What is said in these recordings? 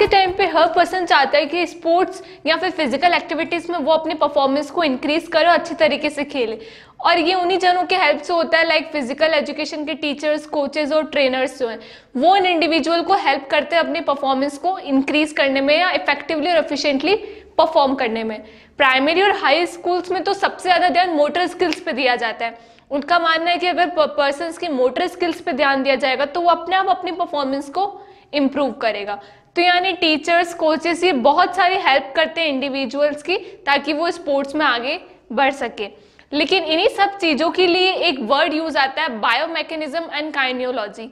के टाइम पे हर पर्सन चाहता है कि स्पोर्ट्स या फिर फिजिकल एक्टिविटीज में वो अपनी परफॉर्मेंस को इंक्रीज करे और अच्छी तरीके से खेले, और ये उन्हीं जनों के हेल्प से होता है, लाइक फिजिकल एजुकेशन के टीचर्स, कोचेज और ट्रेनर्स जो हैं वो इन इंडिविजुअल को हेल्प करते हैं अपनी परफॉर्मेंस को इंक्रीज करने में या इफेक्टिवली और एफिशिएंटली परफॉर्म करने में। प्राइमरी और हाई स्कूल्स में तो सबसे ज्यादा ध्यान मोटर स्किल्स पे दिया जाता है। उनका मानना है कि अगर पर्सन्स की मोटर स्किल्स पे ध्यान दिया जाएगा तो वो अपने आप अपनी परफॉर्मेंस को इम्प्रूव करेगा। तो यानी टीचर्स, कोचेस ये बहुत सारी हेल्प करते हैं इंडिविजुअल्स की ताकि वो स्पोर्ट्स में आगे बढ़ सके। लेकिन इन्हीं सब चीजों के लिए एक वर्ड यूज आता है, बायोमैकेनिज्म एंड काइनियोलॉजी।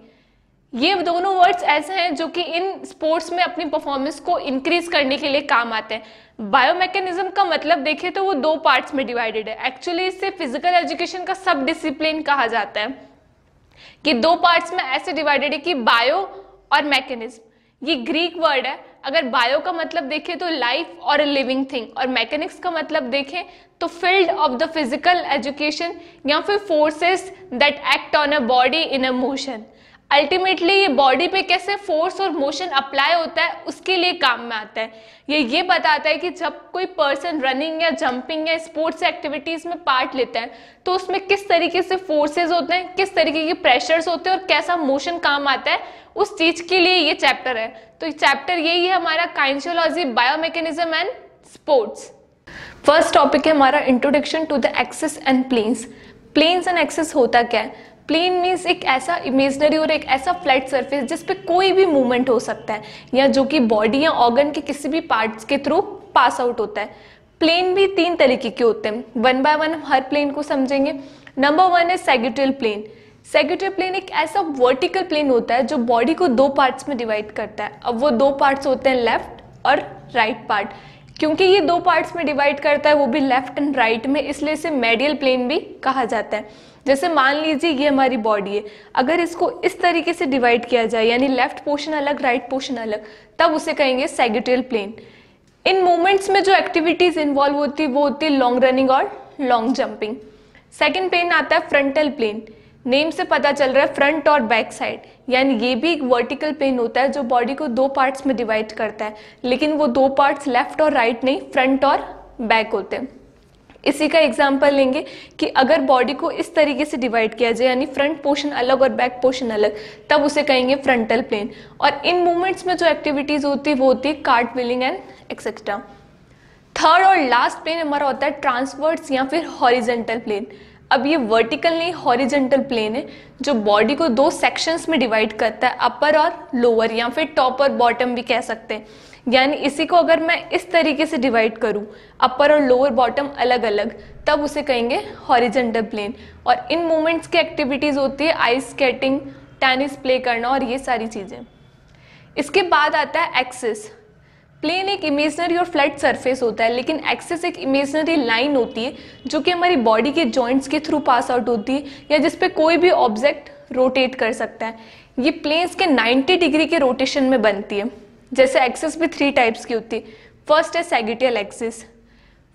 ये दोनों वर्ड्स ऐसे हैं जो कि इन स्पोर्ट्स में अपनी परफॉर्मेंस को इंक्रीज करने के लिए काम आते हैं। बायोमैकेनिज्म का मतलब देखें तो वो दो पार्ट्स में डिवाइडेड है। एक्चुअली इसे फिजिकल एजुकेशन का सब डिसिप्लिन कहा जाता है कि दो पार्ट्स में ऐसे डिवाइडेड है कि बायो और मैकेनिज्म। ये ग्रीक वर्ड है। अगर बायो का मतलब देखें तो लाइफ और लिविंग थिंग, और मैकेनिक्स का मतलब देखें तो field of the physical education या फिर forces that act on a body in a motion. Ultimately ये बॉडी पे कैसे फोर्स और मोशन अप्लाई होता है उसके लिए काम में आता है। ये बताता है कि जब कोई पर्सन रनिंग या जंपिंग या स्पोर्ट्स एक्टिविटीज में पार्ट लेता है तो उसमें किस तरीके से फोर्सेस होते हैं, किस तरीके के प्रेशर्स होते हैं और कैसा मोशन काम आता है, उस चीज के लिए ये चैप्टर है। तो ये चैप्टर यही है हमारा, kinesiology, biomechanism and sports. First topic है हमारा introduction to the axis and planes. Planes and axis होता क्या है? प्लेन मीन्स एक ऐसा इमेजनरी और एक ऐसा फ्लैट सरफेस जिस पे कोई भी मूवमेंट हो सकता है या जो कि बॉडी या ऑर्गन के किसी भी पार्ट्स के थ्रू पास आउट होता है। प्लेन भी तीन तरीके के होते हैं, वन बाय वन हम हर प्लेन को समझेंगे। नंबर वन है सैगिटल प्लेन। सैगिटल प्लेन एक ऐसा वर्टिकल प्लेन होता है जो बॉडी को दो पार्ट्स में डिवाइड करता है। अब वो दो पार्ट्स होते हैं लेफ्ट और राइट पार्ट। क्योंकि ये दो पार्ट्स में डिवाइड करता है वो भी लेफ्ट एंड राइट में, इसलिए इसे मेडियल प्लेन भी कहा जाता है। जैसे मान लीजिए ये हमारी बॉडी है, अगर इसको इस तरीके से डिवाइड किया जाए यानी लेफ्ट पोर्शन अलग राइट पोर्शन अलग, तब उसे कहेंगे सैगिटल प्लेन। इन मूवमेंट्स में जो एक्टिविटीज इन्वॉल्व होती है वो होती है लॉन्ग रनिंग और लॉन्ग जंपिंग। सेकेंड प्लेन आता है फ्रंटल प्लेन। नेम से पता चल रहा है फ्रंट और बैक साइड, यानी ये भी एक वर्टिकल प्लेन होता है जो बॉडी को दो पार्ट्स में डिवाइड करता है, लेकिन वो दो पार्ट्स लेफ्ट और राइट नहीं, फ्रंट और बैक होते हैं। इसी का एग्जांपल लेंगे कि अगर बॉडी को इस तरीके से डिवाइड किया जाए यानी फ्रंट पोर्शन अलग और बैक पोर्शन अलग, तब उसे कहेंगे फ्रंटल प्लेन। और इन मूवमेंट्स में जो एक्टिविटीज होती है वो होती है cart wheeling and etcetera. Third और लास्ट प्लेन हमारा होता है ट्रांसवर्स या फिर हॉरिजेंटल प्लेन। अब ये वर्टिकल नहीं, हॉरिजेंटल प्लेन है जो बॉडी को दो सेक्शंस में डिवाइड करता है, अपर और लोअर या फिर टॉप और बॉटम भी कह सकते हैं। यानी इसी को अगर मैं इस तरीके से डिवाइड करूं, अपर और लोअर बॉटम अलग अलग, तब उसे कहेंगे हॉरिजेंटल प्लेन। और इन मूवमेंट्स की एक्टिविटीज होती है आइस स्केटिंग, टेनिस प्ले करना और ये सारी चीजें। इसके बाद आता है एक्सिस। प्लेन एक इमेजनरी और फ्लैट सरफेस होता है, लेकिन एक्सिस एक इमेजनरी लाइन होती है जो कि हमारी बॉडी के जॉइंट्स के थ्रू पास आउट होती है या जिसपे कोई भी ऑब्जेक्ट रोटेट कर सकता है। ये प्लेन्स के 90 डिग्री के रोटेशन में बनती है। जैसे एक्सिस भी 3 टाइप्स की होती है। फर्स्ट है सैगिटल एक्सिस।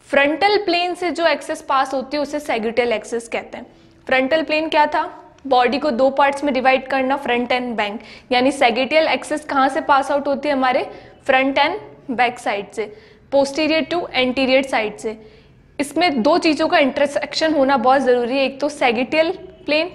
फ्रंटल प्लेन से जो एक्सिस पास होती है उसे सैगिटल एक्सिस कहते हैं। फ्रंटल प्लेन क्या था? बॉडी को दो पार्ट्स में डिवाइड करना, फ्रंट एंड बैक। यानी सैगिटल एक्सिस कहाँ से पास आउट होती है? हमारे फ्रंट एंड बैक साइड से, पोस्टीरियर टू एंटीरियर साइड से। इसमें दो चीज़ों का इंटरसेक्शन होना बहुत ज़रूरी है, एक तो सैगिटल प्लेन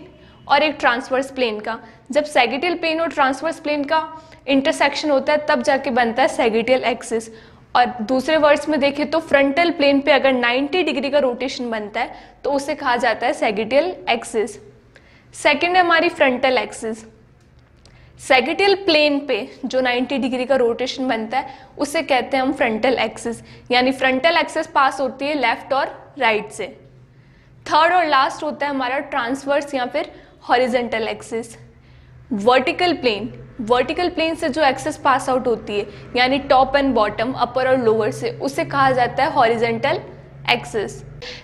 और एक ट्रांसवर्स प्लेन का। जब सैगिटल प्लेन और ट्रांसवर्स प्लेन का इंटरसेक्शन होता है तब जाके बनता है सैगिटल एक्सिस। और दूसरे वर्ड्स में देखें तो फ्रंटल प्लेन पे अगर 90 डिग्री का रोटेशन बनता है तो उसे कहा जाता है सैगिटल एक्सिस। सेकेंड है हमारी फ्रंटल एक्सिस। सैगिटल प्लेन पे जो 90 डिग्री का रोटेशन बनता है उसे कहते हैं हम फ्रंटल एक्सिस, यानी फ्रंटल एक्सिस पास होती है लेफ्ट और राइट से। थर्ड और लास्ट होता है हमारा ट्रांसवर्स या फिर horizontal axis. Vertical plane, vertical plane से जो एक्सिस पास आउट होती है यानी टॉप एंड बॉटम, अपर और लोअर से, उसे कहा जाता है हॉरिजेंटल एक्सिस।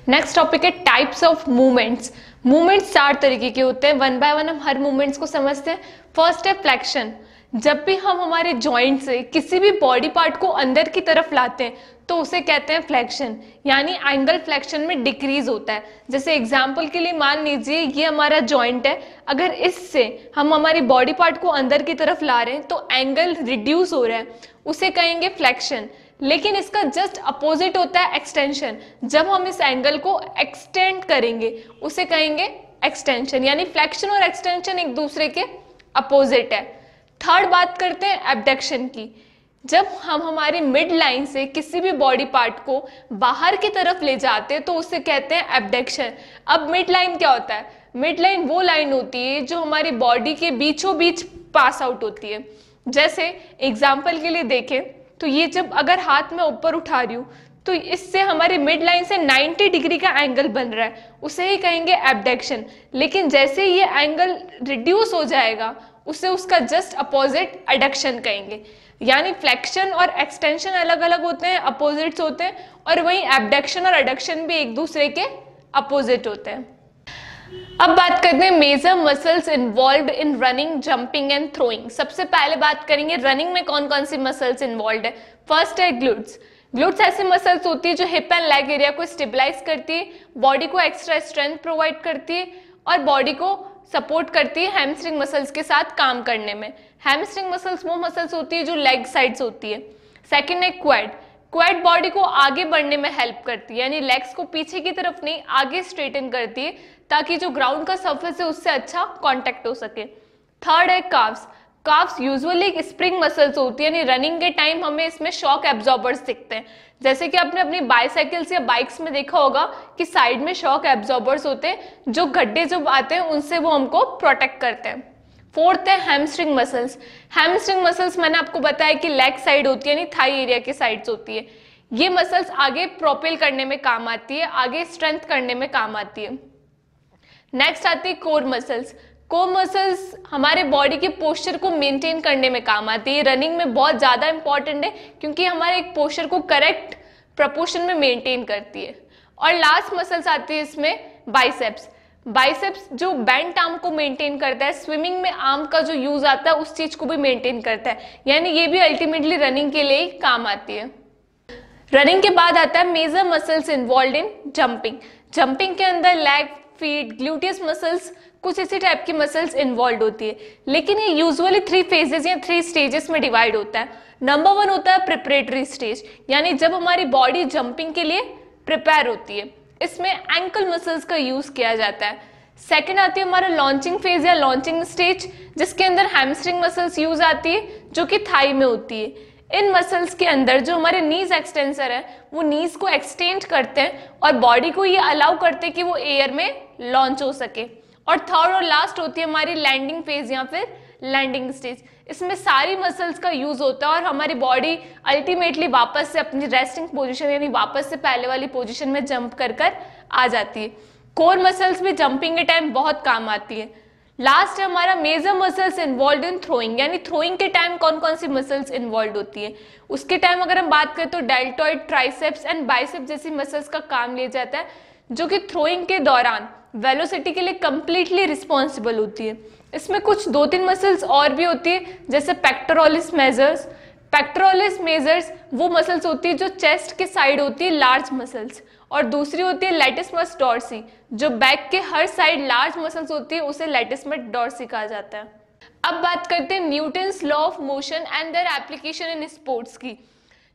नेक्स्ट टॉपिक है टाइप्स ऑफ मूवमेंट्स। मूवमेंट्स 4 तरीके के होते हैं, वन बाय वन हम हर मूवमेंट्स को समझते हैं। फर्स्ट है फ्लेक्शन। जब भी हम हमारे जॉइंट से किसी भी बॉडी पार्ट को अंदर की तरफ लाते हैं तो उसे कहते हैं फ्लेक्शन, यानी एंगल फ्लेक्शन में डिक्रीज होता है। जैसे एग्जांपल के लिए मान लीजिए ये हमारा जॉइंट है, अगर इससे हम हमारी बॉडी पार्ट को अंदर की तरफ ला रहे हैं तो एंगल रिड्यूस हो रहा है, उसे कहेंगे फ्लेक्शन। लेकिन इसका जस्ट अपोजिट होता है एक्सटेंशन, जब हम इस एंगल को एक्सटेंड करेंगे उसे कहेंगे एक्सटेंशन, यानी फ्लेक्शन और एक्सटेंशन एक दूसरे के अपोजिट है। थर्ड बात करते हैं एब्डक्शन की। जब हम हमारी मिड लाइन से किसी भी बॉडी पार्ट को बाहर की तरफ ले जाते हैं तो उसे कहते हैं एब्डक्शन। अब मिड लाइन क्या होता है? मिड लाइन वो लाइन होती है जो हमारी बॉडी के बीचों बीच पास आउट होती है। जैसे एग्जाम्पल के लिए देखें तो ये जब अगर हाथ में ऊपर उठा रही हूँ तो इससे हमारी मिड लाइन से 90 डिग्री का एंगल बन रहा है, उसे ही कहेंगे एब्डक्शन। लेकिन जैसे ये एंगल रिड्यूस हो जाएगा उसे उसका जस्ट अपोजिट एडक्शन कहेंगे। यानी फ्लेक्शन और एक्सटेंशन अलग अलग होते हैं, अपोजिट्स होते हैं, और वहीं एब्डक्शन और एडक्शन भी एक दूसरे के अपोजिट होते हैं। अब बात करते हैं major muscles involved in running, jumping and throwing. सबसे पहले बात करेंगे रनिंग में कौन कौन सी मसल्स इन्वॉल्व्ड है। फर्स्ट है ग्लूट्स। ग्लूट्स ऐसी मसल्स होती है जो हिप एंड लेग एरिया को स्टेबलाइज करती है, बॉडी को एक्स्ट्रा स्ट्रेंथ प्रोवाइड करती है और बॉडी को सपोर्ट करती है हैमस्ट्रिंग मसल्स के साथ काम करने में। हैमस्ट्रिंग मसल्स वो मसल्स होती है जो लेग साइड्स होती है। सेकंड है क्वाड। क्वाड बॉडी को आगे बढ़ने में हेल्प करती है, यानी लेग्स को पीछे की तरफ नहीं आगे स्ट्रेटन करती है ताकि जो ग्राउंड का सरफेस है उससे अच्छा कांटेक्ट हो सके। थर्ड है काफ्स। काफ्स यूजुअली एक स्प्रिंग मसल्स होती है, यानी रनिंग के टाइम हमें इसमें शॉक एब्जॉर्बर्स दिखते हैं। जैसे कि आपने अपनी बाइसाइकिल्स या बाइक्स में देखा होगा कि साइड में शॉक एब्जॉर्बर्स होते हैं, जो गड्ढे जब आते हैं उनसे वो हमको प्रोटेक्ट करते हैं। फोर्थ है हैमस्ट्रिंग मसल्स। हैमस्ट्रिंग मसल्स मैंने आपको बताया कि लेग साइड होती है, यानी थाई एरिया की साइड्स होती है। ये मसल्स आगे प्रोपेल करने में काम आती है, आगे स्ट्रेंथ करने में काम आती है। नेक्स्ट आती है कोर मसल्स। कोर मसल्स हमारे बॉडी के पोस्चर को मेंटेन करने में काम आती है। रनिंग में बहुत ज़्यादा इंपॉर्टेंट है क्योंकि हमारे एक पोस्चर को करेक्ट प्रपोर्शन में मेंटेन करती है। और लास्ट मसल्स आती है इसमें बाइसेप्स। बाइसेप्स जो बेंट आर्म को मेंटेन करता है, स्विमिंग में आर्म का जो यूज आता है उस चीज को भी मेंटेन करता है, यानी ये भी अल्टीमेटली रनिंग के लिए ही काम आती है। रनिंग के बाद आता है major muscles involve in jumping. Jumping के अंदर लेग, फीट, ग्लूटियस मसल्स, कुछ इसी टाइप की मसल्स इन्वॉल्व होती है, लेकिन ये यूजुअली 3 फेजेस या 3 स्टेजेस में डिवाइड होता है। नंबर 1 होता है प्रिपरेटरी स्टेज, यानी जब हमारी बॉडी जंपिंग के लिए प्रिपेयर होती है, इसमें एंकल मसल्स का यूज किया जाता है। सेकंड आती है हमारा लॉन्चिंग फेज या लॉन्चिंग स्टेज, जिसके अंदर हैमस्ट्रिंग मसल्स यूज आती है जो कि थाई में होती है। इन मसल्स के अंदर जो हमारे नीज एक्सटेंसर है वो नीज को एक्सटेंड करते हैं और बॉडी को ये अलाउ करते हैं कि वो एयर में लॉन्च हो सके। और थर्ड और लास्ट होती है हमारी लैंडिंग फेज या फिर लैंडिंग स्टेज। इसमें सारी मसल्स का यूज होता है और हमारी बॉडी अल्टीमेटली वापस से अपनी रेस्टिंग पोजीशन यानी वापस से पहले वाली पोजीशन में जंप कर आ जाती है। कोर मसल्स भी जंपिंग के टाइम बहुत काम आती है। लास्ट है हमारा major muscles involve in throwing, यानी थ्रोइंग के टाइम कौन कौन सी मसल्स इन्वॉल्व होती है। उसके टाइम अगर हम बात करें तो डेल्टॉइड, ट्राइसेप्स एंड बाइसेप्स जैसी मसल्स का काम लिया जाता है, जो कि थ्रोइंग के दौरान वेलोसिटी के लिए कंप्लीटली रिस्पॉन्सिबल होती है। इसमें कुछ 2-3 मसल्स और भी होती है, जैसे पेक्टोरलिस मेजर्स। पेक्टोरलिस मेजर्स वो मसल्स होती है जो चेस्ट के साइड होती है, लार्ज मसल्स, और दूसरी होती है लैटिसमस डॉर्सी, जो बैक के हर साइड लार्ज मसल्स होती है, उसे लैटिसमस डॉर्सी कहा जाता है। अब बात करते हैं Newton's law of motion and their application in sports की।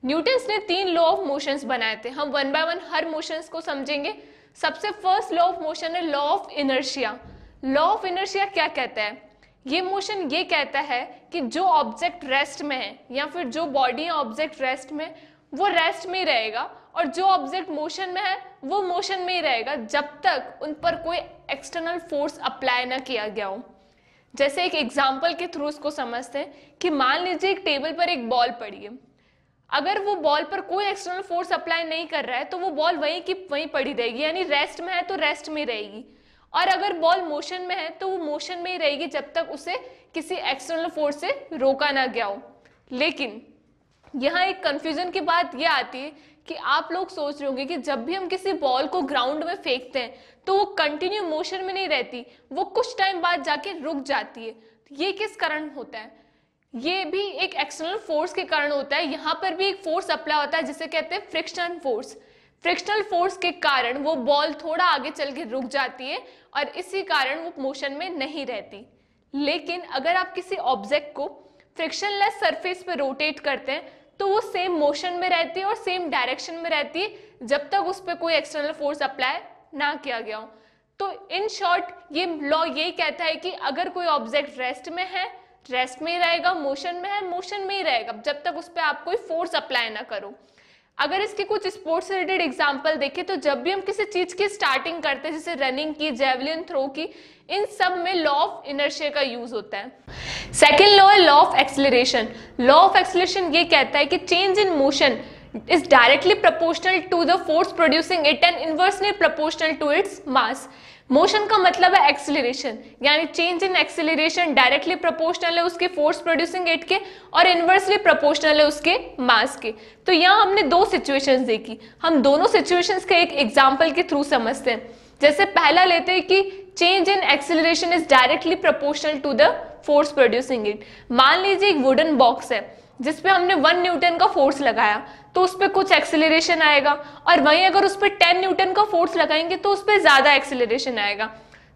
न्यूटन्स ने 3 लॉ ऑफ मोशंस बनाए थे। हम 1 बाय 1 हर मोशंस को समझेंगे। सबसे फर्स्ट लॉ ऑफ मोशन है law of inertia. Law of inertia क्या कहता है? ये मोशन ये कहता है कि जो ऑब्जेक्ट रेस्ट में है या फिर जो बॉडी या ऑब्जेक्ट रेस्ट में, वो रेस्ट में ही रहेगा, और जो ऑब्जेक्ट मोशन में है वो मोशन में ही रहेगा जब तक उन पर कोई एक्सटर्नल फोर्स अप्लाई ना किया गया हो। जैसे एक एग्जांपल के थ्रू इसको समझते हैं कि मान लीजिए एक टेबल पर एक बॉल पड़ी है। अगर वो बॉल पर कोई एक्सटर्नल फोर्स अप्लाई नहीं कर रहा है तो वो बॉल वहीं की वहीं पड़ी रहेगी, यानी रेस्ट में है तो रेस्ट में रहेगी। और अगर बॉल मोशन में है तो वो मोशन में ही रहेगी जब तक उसे किसी एक्सटर्नल फोर्स से रोका ना गया हो। लेकिन यहाँ एक कंफ्यूजन की बात यह आती है कि आप लोग सोच रहे होंगे कि जब भी हम किसी बॉल को ग्राउंड में फेंकते हैं तो वो कंटिन्यू मोशन में नहीं रहती, वो कुछ टाइम बाद जाके रुक जाती है। ये किस कारण होता है? ये भी एक एक्सटर्नल फोर्स के कारण होता है। यहाँ पर भी एक फोर्स अप्लाई होता है जिसे कहते हैं फ्रिक्शनल फोर्स। फ्रिक्शनल फोर्स के कारण वो बॉल थोड़ा आगे चल के रुक जाती है और इसी कारण वो मोशन में नहीं रहती। लेकिन अगर आप किसी ऑब्जेक्ट को फ्रिक्शनलेस सरफेस पे रोटेट करते हैं तो वो सेम मोशन में रहती है और सेम डायरेक्शन में रहती है जब तक उस पर कोई एक्सटर्नल फोर्स अप्लाई ना किया गया हो। तो इन शॉर्ट ये लॉ यही कहता है कि अगर कोई ऑब्जेक्ट रेस्ट में है, रेस्ट में ही रहेगा, मोशन में है, मोशन में ही रहेगा जब तक उस पर आप कोई फोर्स अप्लाई ना करो। अगर इसके कुछ स्पोर्ट्स से रिलेटेड एग्जांपल देखें तो जब भी हम किसी चीज की स्टार्टिंग करते हैं, जैसे रनिंग की, जेवलिन थ्रो की, इन सब में लॉ ऑफ इनर्शिया का यूज होता है। सेकेंड लॉ है law of acceleration. Law of acceleration ये कहता है कि change in motion is directly proportional to the force producing it and inversely proportional to its mass। Motion का मतलब है एक्सीलरेशन, यानी change in acceleration directly proportional है उसके फोर्स प्रोड्यूसिंग इट के और इनवर्सली प्रोपोर्शनल है उसके मास के। तो यहाँ हमने दो सिचुएशंस देखी, हम दोनों सिचुएशंस के एक एग्जांपल के थ्रू समझते हैं। जैसे पहला लेते हैं कि change in acceleration is directly proportional to the force producing it. मान लीजिए एक वुडन बॉक्स है जिसपे हमने 1 न्यूटन का फोर्स लगाया तो उस पर कुछ एक्सीलरेशन आएगा, और वहीं अगर उस पर 10 न्यूटन का फोर्स लगाएंगे तो उस पर ज्यादा एक्सीलरेशन आएगा।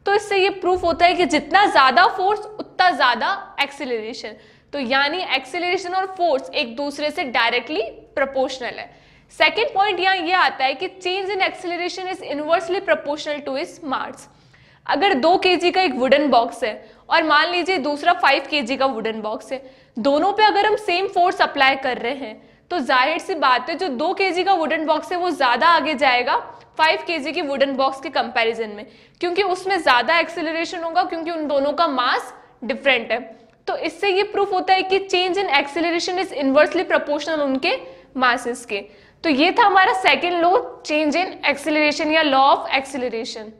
तो इससे ये प्रूफ होता है कि जितना ज्यादा फोर्स उतना ज्यादा एक्सीलरेशन। तो यानी एक्सीलरेशन और फोर्स एक दूसरे से डायरेक्टली प्रोपोर्शनल है। सेकेंड पॉइंट यहाँ ये आता है कि change in acceleration is inversely proportional to its mass. अगर 2 kg का एक वुडन बॉक्स है और मान लीजिए दूसरा 5 kg का वुडन बॉक्स है, दोनों पे अगर हम सेम फोर्स अप्लाई कर रहे हैं तो जाहिर सी बात है जो 2 kg का वुडन बॉक्स है वो ज्यादा आगे जाएगा 5 kg की वुडन बॉक्स के कंपैरिजन में, क्योंकि उसमें ज्यादा एक्सीलरेशन होगा, क्योंकि उन दोनों का मास डिफरेंट है। तो इससे ये प्रूफ होता है कि change in acceleration is inversely proportional उनके मासेस के। तो ये था हमारा second law, change in acceleration या law of acceleration.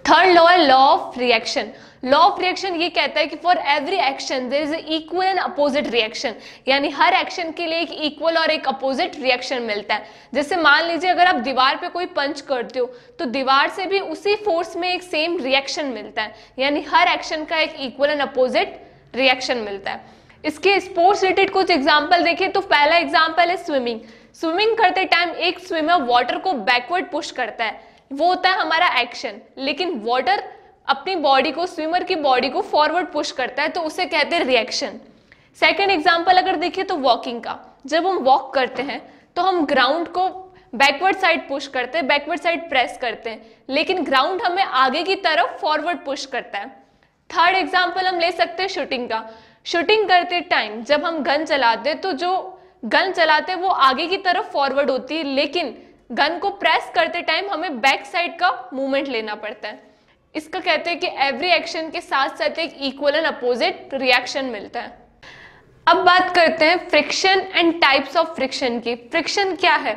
Third law है law of reaction. Law of reaction ये कहता है कि for every action there is equal and opposite reaction, यानी हर एक्शन के लिए एक इक्वल और एक अपोजिट रिएक्शन मिलता है। जैसे मान लीजिए अगर आप दीवार पे कोई पंच करते हो तो दीवार से भी उसी फोर्स में एक सेम रिएक्शन मिलता है, यानी हर एक्शन का एक इक्वल एंड अपोजिट रिएक्शन मिलता है। इसके स्पोर्ट्स रिलेटेड कुछ एग्जाम्पल देखें तो पहला एग्जाम्पल है स्विमिंग। स्विमिंग करते टाइम एक स्विमर वाटर को बैकवर्ड पुश करता है, वो होता है हमारा एक्शन, लेकिन वाटर अपनी बॉडी को, स्विमर की बॉडी को फॉरवर्ड पुश करता है, तो उसे कहते हैं रिएक्शन। सेकेंड एग्जाम्पल अगर देखें तो वॉकिंग का, जब हम वॉक करते हैं तो हम ग्राउंड को बैकवर्ड साइड पुश करते हैं, बैकवर्ड साइड प्रेस करते हैं, लेकिन ग्राउंड हमें आगे की तरफ फॉरवर्ड पुश करता है। थर्ड एग्जाम्पल हम ले सकते हैं शूटिंग का। शूटिंग करते टाइम जब हम गन चलाते हैं तो जो गन चलाते हैं वो आगे की तरफ फॉरवर्ड होती है, लेकिन गन को प्रेस करते टाइम हमें बैक साइड का मूवमेंट लेना पड़ता है। इसका कहते हैं कि एवरी एक्शन के साथ साथ एक इक्वल एंड अपोजिट रिएक्शन मिलता है। अब बात करते हैं friction and types of friction की। फ्रिक्शन क्या है?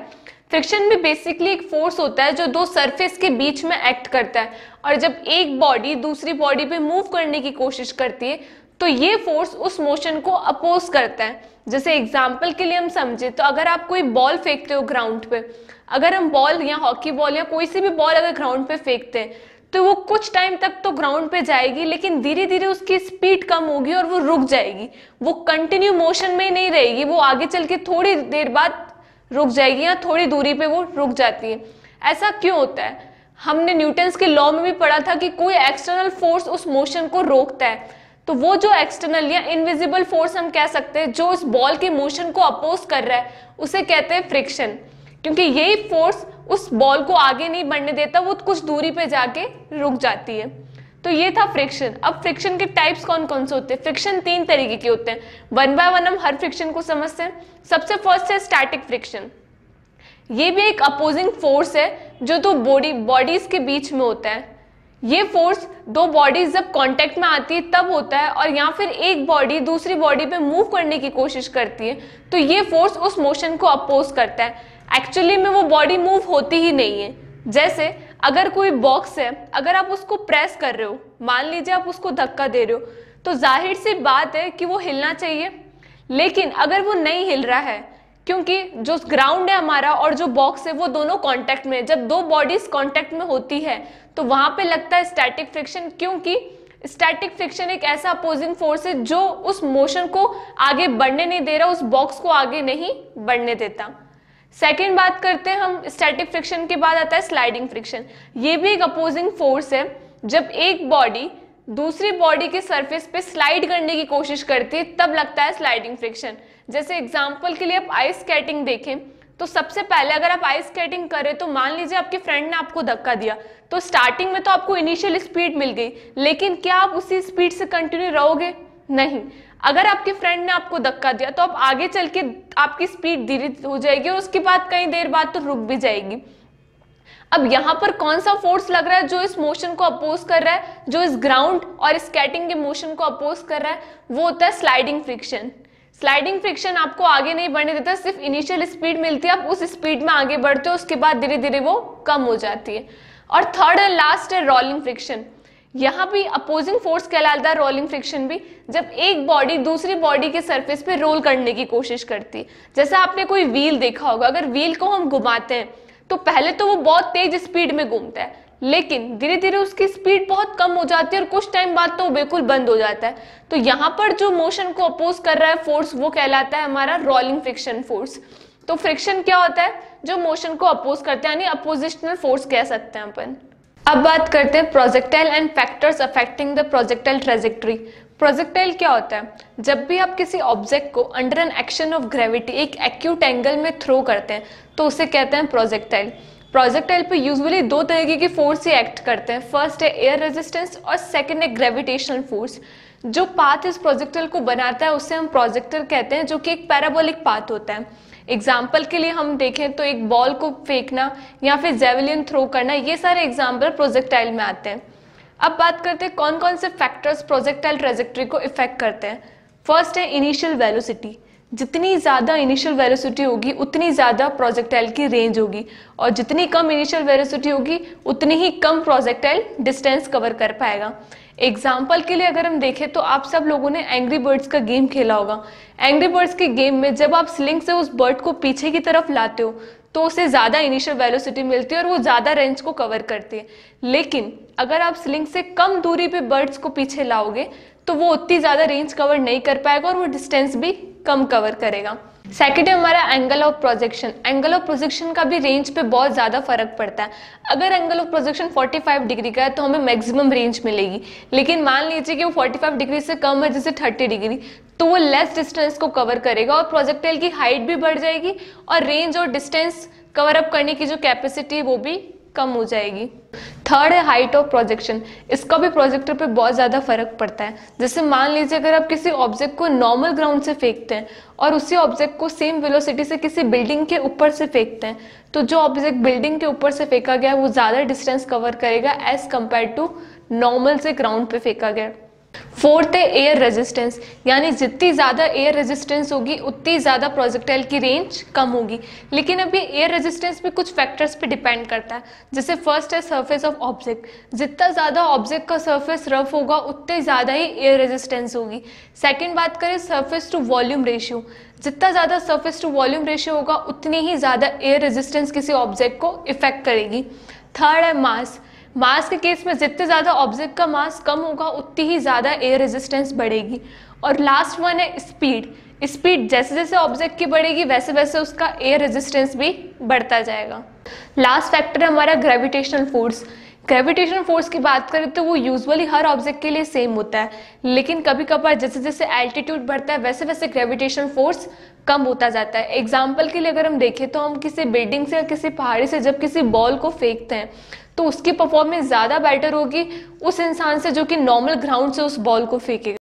फ्रिक्शन में बेसिकली एक फोर्स होता है जो दो सरफेस के बीच में एक्ट करता है, और जब एक बॉडी दूसरी बॉडी पे मूव करने की कोशिश करती है तो ये फोर्स उस मोशन को अपोज करता है। जैसे एग्जाम्पल के लिए हम समझे तो अगर आप कोई बॉल फेंकते हो ग्राउंड पे, अगर हम बॉल या हॉकी बॉल या कोई सी भी बॉल अगर ग्राउंड पे फेंकते हैं तो वो कुछ टाइम तक तो ग्राउंड पे जाएगी, लेकिन धीरे धीरे उसकी स्पीड कम होगी और वो रुक जाएगी। वो कंटिन्यू मोशन में ही नहीं रहेगी, वो आगे चल के थोड़ी देर बाद रुक जाएगी या थोड़ी दूरी पे वो रुक जाती है। ऐसा क्यों होता है? हमने न्यूटन्स के लॉ में भी पढ़ा था कि कोई एक्सटर्नल फोर्स उस मोशन को रोकता है, तो वो जो एक्सटर्नल या इनविजिबल फोर्स हम कह सकते हैं जो उस बॉल के मोशन को अपोज कर रहा है उसे कहते हैं फ्रिक्शन, क्योंकि यही फोर्स उस बॉल को आगे नहीं बढ़ने देता, वो कुछ दूरी पे जाके रुक जाती है। तो ये था फ्रिक्शन। अब फ्रिक्शन के टाइप्स कौन कौन से होते हैं? फ्रिक्शन 3 तरीके के होते हैं, वन बाय वन हम हर फ्रिक्शन को समझते हैं। सबसे फर्स्ट है स्टैटिक फ्रिक्शन। ये भी एक अपोजिंग फोर्स है जो दो बॉडीज के बीच में होता है। ये फोर्स दो बॉडीज जब कांटेक्ट में आती है तब होता है, और या फिर एक बॉडी दूसरी बॉडी पे मूव करने की कोशिश करती है तो ये फोर्स उस मोशन को अपोज करता है। एक्चुअली में वो बॉडी मूव होती ही नहीं है। जैसे अगर कोई बॉक्स है, अगर आप उसको प्रेस कर रहे हो, मान लीजिए आप उसको धक्का दे रहे हो, तो जाहिर सी बात है कि वो हिलना चाहिए, लेकिन अगर वो नहीं हिल रहा है क्योंकि जो ग्राउंड है हमारा और जो बॉक्स है वो दोनों कांटेक्ट में, जब दो बॉडीज कांटेक्ट में होती है तो वहां पे लगता है स्टैटिक फ्रिक्शन, क्योंकि स्टैटिक फ्रिक्शन एक ऐसा अपोजिंग फोर्स है जो उस मोशन को आगे बढ़ने नहीं दे रहा, उस बॉक्स को आगे नहीं बढ़ने देता। सेकेंड बात करते हैं हम स्टैटिक फ्रिक्शन के बाद आता है स्लाइडिंग फ्रिक्शन। ये भी एक अपोजिंग फोर्स है। जब एक बॉडी दूसरी बॉडी के सरफेस पे स्लाइड करने की कोशिश करती है तब लगता है स्लाइडिंग फ्रिक्शन। जैसे एग्जांपल के लिए आप आइस स्केटिंग देखें तो सबसे पहले अगर आप आइस स्केटिंग करें तो मान लीजिए आपके फ्रेंड ने आपको धक्का दिया, तो स्टार्टिंग में तो आपको इनिशियल स्पीड मिल गई, लेकिन क्या आप उसी स्पीड से कंटिन्यू रहोगे? नहीं। अगर आपके फ्रेंड ने आपको धक्का दिया तो आप आगे चल के आपकी स्पीड धीरे हो जाएगी और उसके बाद कई देर बाद तो रुक भी जाएगी। अब यहाँ पर कौन सा फोर्स लग रहा है जो इस मोशन को अपोज कर रहा है, जो इस ग्राउंड और स्केटिंग के मोशन को अपोज कर रहा है? वो होता है स्लाइडिंग फ्रिक्शन। स्लाइडिंग फ्रिक्शन आपको आगे नहीं बढ़ने देता, सिर्फ इनिशियल स्पीड मिलती है, आप उस स्पीड में आगे बढ़ते हो, उसके बाद धीरे धीरे वो कम हो जाती है। और थर्ड एंड लास्ट है रोलिंग फ्रिक्शन। यहाँ भी अपोजिंग फोर्स कहलाता है रोलिंग फ्रिक्शन भी, जब एक बॉडी दूसरी बॉडी के सरफेस पे रोल करने की कोशिश करती है। जैसा आपने कोई व्हील देखा होगा, अगर व्हील को हम घुमाते हैं तो पहले तो वो बहुत तेज स्पीड में घूमता है, लेकिन धीरे धीरे उसकी स्पीड बहुत कम हो जाती है और कुछ टाइम बाद तो वो बिल्कुल बंद हो जाता है। तो यहाँ पर जो मोशन को अपोज कर रहा है फोर्स वो कहलाता है हमारा रोलिंग फ्रिक्शन फोर्स। तो फ्रिक्शन क्या होता है? जो मोशन को अपोज करते हैं, यानी अपोजिशनल फोर्स कह सकते हैं अपन। अब बात करते हैं projectile and factors affecting the projectile trajectory. Projectile क्या होता है? जब भी आप किसी ऑब्जेक्ट को under an action of gravity एक एक्यूट एंगल में थ्रो करते हैं तो उसे कहते हैं प्रोजेक्टाइल। प्रोजेक्टाइल पे यूजुअली दो तरीके की फोर्स ही एक्ट करते हैं। फर्स्ट है एयर रेजिस्टेंस और सेकंड है ग्रेविटेशनल फोर्स। जो पाथ इस प्रोजेक्टाइल को बनाता है उसे हम प्रोजेक्टर कहते हैं, जो कि एक पैराबोलिक पाथ होता है। एग्जाम्पल के लिए हम देखें तो एक बॉल को फेंकना या फिर जेवलिन थ्रो करना, ये सारे एग्जाम्पल प्रोजेक्टाइल में आते हैं। अब बात करते हैं कौन कौन से फैक्टर्स प्रोजेक्टाइल ट्रेजेक्टरी को इफेक्ट करते हैं। फर्स्ट है इनिशियल वेलोसिटी। जितनी ज़्यादा इनिशियल वेलोसिटी होगी उतनी ज़्यादा प्रोजेक्टाइल की रेंज होगी, और जितनी कम इनिशियल वेलोसिटी होगी उतनी ही कम प्रोजेक्टाइल डिस्टेंस कवर कर पाएगा। एग्जाम्पल के लिए अगर हम देखें तो आप सब लोगों ने एंग्री बर्ड्स का गेम खेला होगा। एंग्री बर्ड्स के गेम में जब आप स्लिंग से उस बर्ड को पीछे की तरफ लाते हो तो उसे ज़्यादा इनिशियल वेलोसिटी मिलती है और वो ज़्यादा रेंज को कवर करती है। लेकिन अगर आप स्लिंग से कम दूरी पे बर्ड्स को पीछे लाओगे तो वो उतनी ज़्यादा रेंज कवर नहीं कर पाएगा और वो डिस्टेंस भी कम कवर करेगा। सेकेंड है हमारा angle of projection. Angle of projection का भी रेंज पे बहुत ज़्यादा फर्क पड़ता है। अगर एंगल ऑफ प्रोजेक्शन 45 डिग्री का है तो हमें मैक्सिमम रेंज मिलेगी, लेकिन मान लीजिए कि वो 45 डिग्री से कम है, जैसे 30 डिग्री, तो वो लेस डिस्टेंस को कवर करेगा और प्रोजेक्टाइल की हाइट भी बढ़ जाएगी और रेंज और डिस्टेंस कवर अप करने की जो कैपेसिटी है वो भी कम हो जाएगी। थर्ड है हाइट ऑफ प्रोजेक्शन। इसका भी प्रोजेक्टर पे बहुत ज़्यादा फर्क पड़ता है। जैसे मान लीजिए अगर आप किसी ऑब्जेक्ट को नॉर्मल ग्राउंड से फेंकते हैं और उसी ऑब्जेक्ट को सेम वेलोसिटी से किसी बिल्डिंग के ऊपर से फेंकते हैं, तो जो ऑब्जेक्ट बिल्डिंग के ऊपर से फेंका गया है वो ज़्यादा डिस्टेंस कवर करेगा एज कम्पेयर टू नॉर्मल से ग्राउंड पे फेंका गया। फोर्थ है एयर रेजिस्टेंस, यानी जितनी ज़्यादा एयर रेजिस्टेंस होगी उतनी ज़्यादा प्रोजेक्टाइल की रेंज कम होगी। लेकिन अभी एयर रेजिस्टेंस भी कुछ फैक्टर्स पे डिपेंड करता है। जैसे फर्स्ट है सरफेस ऑफ ऑब्जेक्ट। जितना ज़्यादा ऑब्जेक्ट का सरफेस रफ होगा उतनी ज़्यादा ही एयर रेजिस्टेंस होगी। सेकेंड बात करें सरफेस टू वॉल्यूम रेशियो। जितना ज़्यादा सरफेस टू वॉल्यूम रेशियो होगा उतनी ही ज़्यादा एयर रेजिस्टेंस किसी ऑब्जेक्ट को इफेक्ट करेगी। थर्ड है मास। मास के केस में जितने ज़्यादा ऑब्जेक्ट का मास कम होगा उतनी ही ज़्यादा एयर रेजिस्टेंस बढ़ेगी। और लास्ट वन है स्पीड। स्पीड जैसे जैसे ऑब्जेक्ट की बढ़ेगी वैसे वैसे उसका एयर रेजिस्टेंस भी बढ़ता जाएगा। लास्ट फैक्टर है हमारा ग्रेविटेशनल फोर्स। ग्रेविटेशनल फोर्स की बात करें तो वो यूजुअली हर ऑब्जेक्ट के लिए सेम होता है, लेकिन कभी कभार जैसे जैसे एल्टीट्यूड बढ़ता है वैसे वैसे ग्रेविटेशनल फोर्स कम होता जाता है। एग्जाम्पल के लिए अगर हम देखें तो हम किसी बिल्डिंग से या किसी पहाड़ी से जब किसी बॉल को फेंकते हैं तो उसकी परफॉर्मेंस ज़्यादा बेटर होगी उस इंसान से जो कि नॉर्मल ग्राउंड से उस बॉल को फेंकेगा।